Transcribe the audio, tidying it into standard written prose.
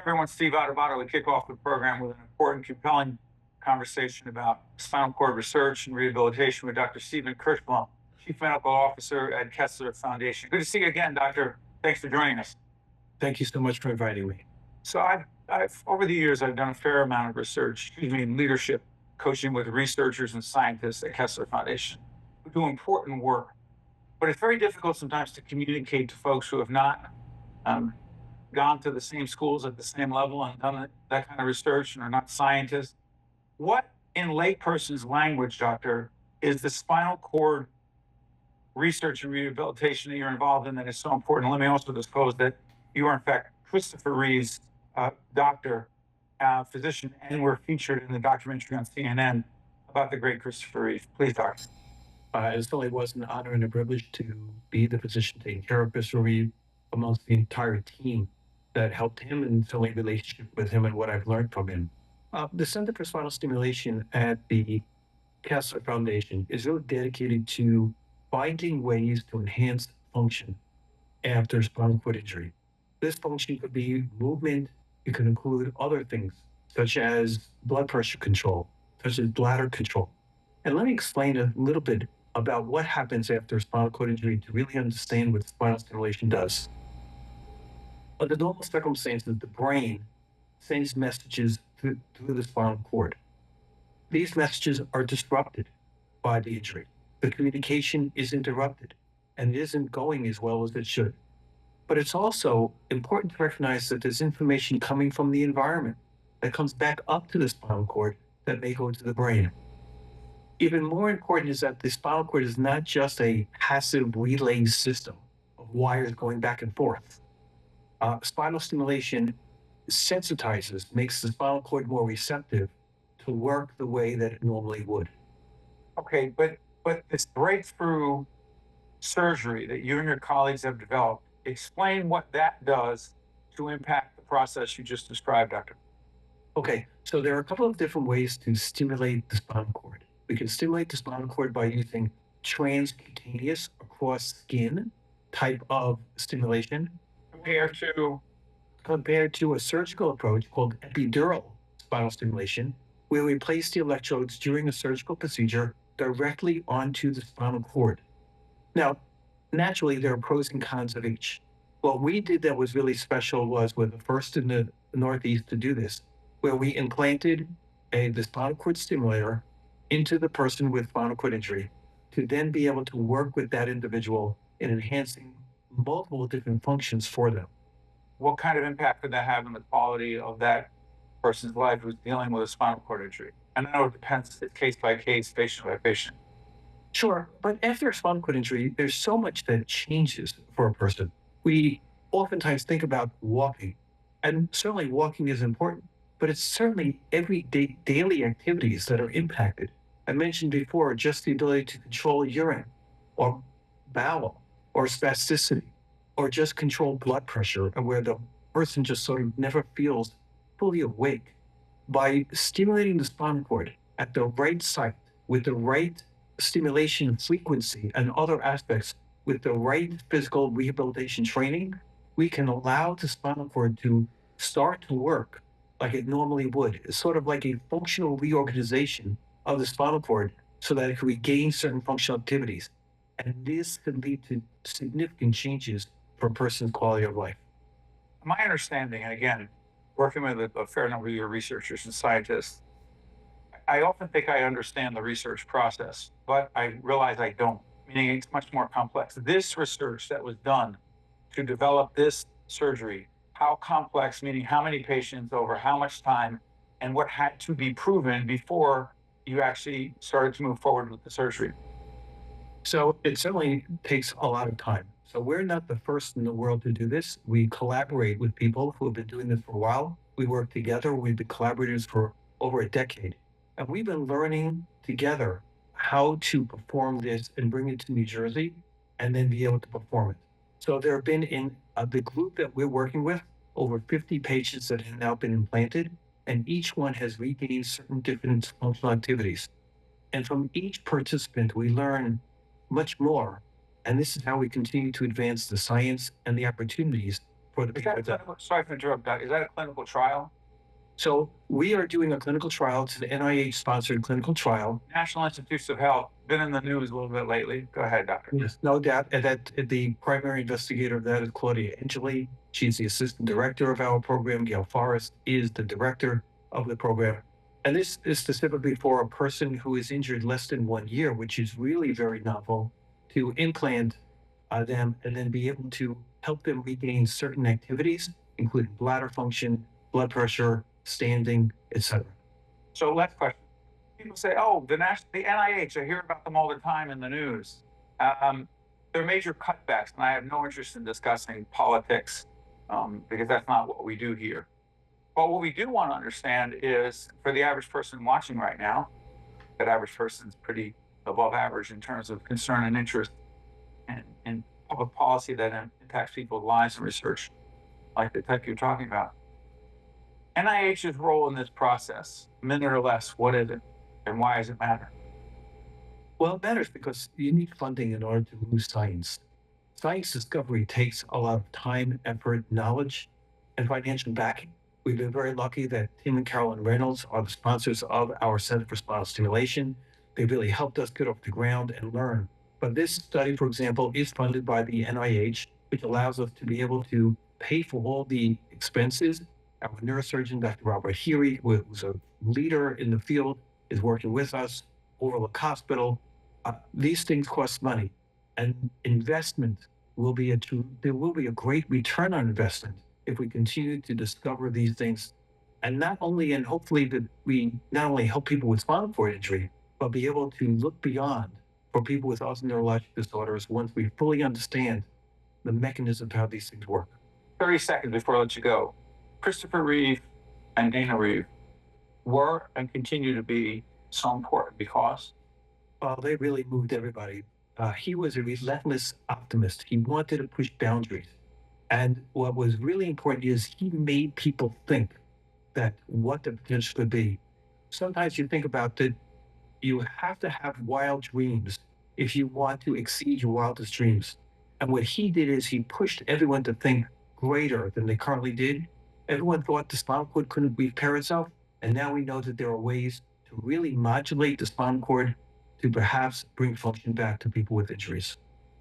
Everyone, Steve Adubato. We kick off the program with an important, compelling conversation about spinal cord research and rehabilitation with Dr. Steven Kirshblum, Chief Medical Officer at Kessler Foundation. Good to see you again, Doctor. Thanks for joining us. Thank you so much for inviting me. So I've over the years, I've done a fair amount of research, in leadership, coaching with researchers and scientists at Kessler Foundation who do important work. But it's very difficult sometimes to communicate to folks who have not um, gone to the same schools at the same level and done that kind of research and are not scientists. What, in layperson's language, doctor, is the spinal cord research and rehabilitation that you're involved in that is so important? Let me also disclose that you are, in fact, Christopher Reeve's doctor, physician, and were featured in the documentary on CNN about the great Christopher Reeve. Please, doctor. It certainly was an honor and a privilege to be the physician taking care of Christopher Reeve amongst the entire team that helped him and certainly relationship with him and what I've learned from him. The Center for Spinal Stimulation at the Kessler Foundation is really dedicated to finding ways to enhance function after spinal cord injury. This function could be movement. It could include other things, such as blood pressure control, such as bladder control. And let me explain a little bit about what happens after spinal cord injury to really understand what spinal stimulation does. Under normal circumstances, the brain sends messages through the spinal cord. These messages are disrupted by the injury. The communication is interrupted and it isn't going as well as it should. But it's also important to recognize that there's information coming from the environment that comes back up to the spinal cord that may go to the brain. Even more important is that the spinal cord is not just a passive relay system of wires going back and forth. Spinal stimulation sensitizes, makes the spinal cord more receptive to work the way that it normally would. Okay, but this breakthrough surgery that you and your colleagues have developed, explain what that does to impact the process you just described, doctor. Okay, so there are a couple of different ways to stimulate the spinal cord. We can stimulate the spinal cord by using transcutaneous across skin type of stimulation compared to a surgical approach called epidural spinal stimulation, where we place the electrodes during a surgical procedure directly onto the spinal cord. Now, naturally, there are pros and cons of each. What we did that was really special was we're the first in the Northeast to do this, where we implanted the spinal cord stimulator into the person with spinal cord injury to then be able to work with that individual in enhancing multiple different functions for them. What kind of impact could that have on the quality of that person's life who's dealing with a spinal cord injury? And I know it depends, it's case by case, patient by patient. Sure, but after a spinal cord injury, there's so much that changes for a person. We oftentimes think about walking, and certainly walking is important, but it's certainly everyday daily activities that are impacted. I mentioned before just the ability to control urine or bowel or spasticity or just control blood pressure and where the person just sort of never feels fully awake. By stimulating the spinal cord at the right site with the right stimulation frequency and other aspects with the right physical rehabilitation training, we can allow the spinal cord to start to work like it normally would. It's sort of like a functional reorganization of the spinal cord so that it can regain certain functional activities. And this can lead to significant changes for a person's quality of life. My understanding, and again, working with a fair number of your researchers and scientists, I often think I understand the research process, but I realize I don't, meaning it's much more complex. This research that was done to develop this surgery, how complex, meaning how many patients over how much time, and what had to be proven before you actually started to move forward with the surgery? So it certainly takes a lot of time. So we're not the first in the world to do this. We collaborate with people who have been doing this for a while. We work together. We've been collaborators for over a decade. And we've been learning together how to perform this and bring it to New Jersey and then be able to perform it. So there have been in the group that we're working with, over 50 patients that have now been implanted, and each one has regained certain different functional activities. And from each participant, we learn much more. And this is how we continue to advance the science and the opportunities for the Is people that a with that. clinical, sorry for interrupting, Doc. Is that a clinical trial? So we are doing a clinical trial. It's an NIH-sponsored clinical trial. National Institutes of Health, been in the news a little bit lately. Go ahead, doctor. Yes, no doubt. And that the primary investigator of that is Claudia Angeli. She's the assistant director of our program. Gail Forrest is the director of the program. And this is specifically for a person who is injured less than 1 year, which is really very novel, to implant them and then be able to help them regain certain activities, including bladder function, blood pressure, standing, etc. So last question. People say, "Oh, the NIH. I hear about them all the time in the news." Um, they're major cutbacks, and I have no interest in discussing politics because that's not what we do here. But what we do want to understand is, for the average person watching right now, that average person is pretty above average in terms of concern and interest in public policy that impacts people's lives and research, like the type you're talking about. NIH's role in this process, a minute or less, what is it, and why does it matter? Well, it matters because you need funding in order to move science. Science discovery takes a lot of time, effort, knowledge, and financial backing. We've been very lucky that Tim and Carolyn Reynolds are the sponsors of our Center for Spinal Stimulation. They really helped us get off the ground and learn. But this study, for example, is funded by the NIH, which allows us to be able to pay for all the expenses. Our neurosurgeon, Dr. Robert Heary, who's a leader in the field, is working with us. Overlook Hospital. These things cost money, and investment will be there will be a great return on investment if we continue to discover these things, and not only and hopefully that we not only help people with spinal cord injury, but be able to look beyond for people with other neurologic disorders once we fully understand the mechanism of how these things work. 30 seconds before I let you go. Christopher Reeve and Dana Reeve were and continue to be so important because Well, they really moved everybody. He was a relentless optimist. He wanted to push boundaries. And what was really important is he made people think that what the potential could be. Sometimes you think about that you have to have wild dreams if you want to exceed your wildest dreams. And what he did is he pushed everyone to think greater than they currently did. Everyone thought the spinal cord couldn't repair itself. And now we know that there are ways to really modulate the spinal cord to perhaps bring function back to people with injuries.